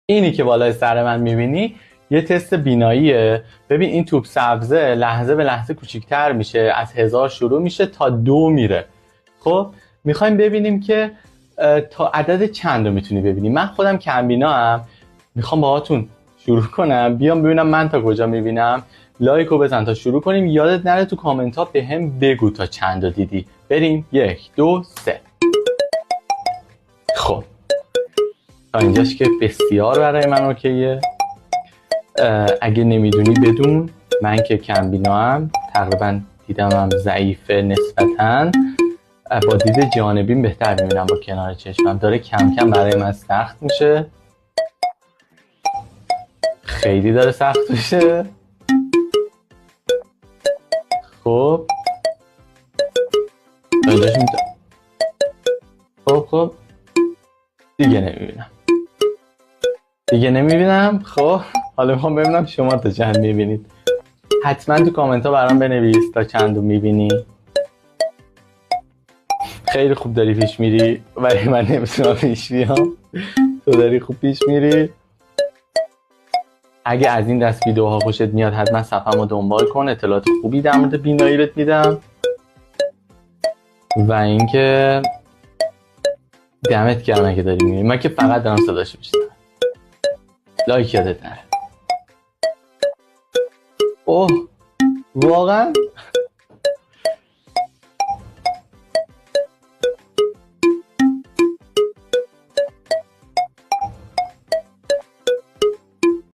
اینی که بالای سر من میبینی یه تست بیناییه. ببین این توپ سبزه لحظه به لحظه کوچیک‌تر میشه، از 1000 شروع میشه تا 2 میره. خب میخوایم ببینیم که تا عدد چند رو میتونی ببینی. من خودم کمبینا هم میخوام باهاتون شروع کنم، بیام ببینم من تا کجا میبینم. لایک رو بزن تا شروع کنیم. یادت نره تو کامنت ها به هم بگو تا چند رو دیدی. بریم 1 2 3. خب تا اینجاش که بسیار برای من اوکیه. اگه نمیدونی بدون من که کمبینا هم تقریبا دیدم هم ضعیفه نسبتاً، با دید جانبین بهتر میبینم با کنار چشمم. داره کم کم برای من سخت میشه، خیلی داره سخت میشه. خب خب دیگه نمیبینم. خب حالا میخوام ببینم شما تا چند میبینید. حتما تو کامنت ها برام بنویس تا چند رو میبینی. خیلی خوب داری پیش میری ولی من نمیتونم پیش بیام. تو داری خوب پیش میری. اگه از این دست ویدیوها خوشت میاد حتما صفحه‌مو دنبال کن، اطلاعات خوبی در مورد بینایی بهت میدم. و اینکه دمت گرم اگه داری میبینی. من که فقط دارم صداشو میشنوم. لایک یادت نره. اوه واقعا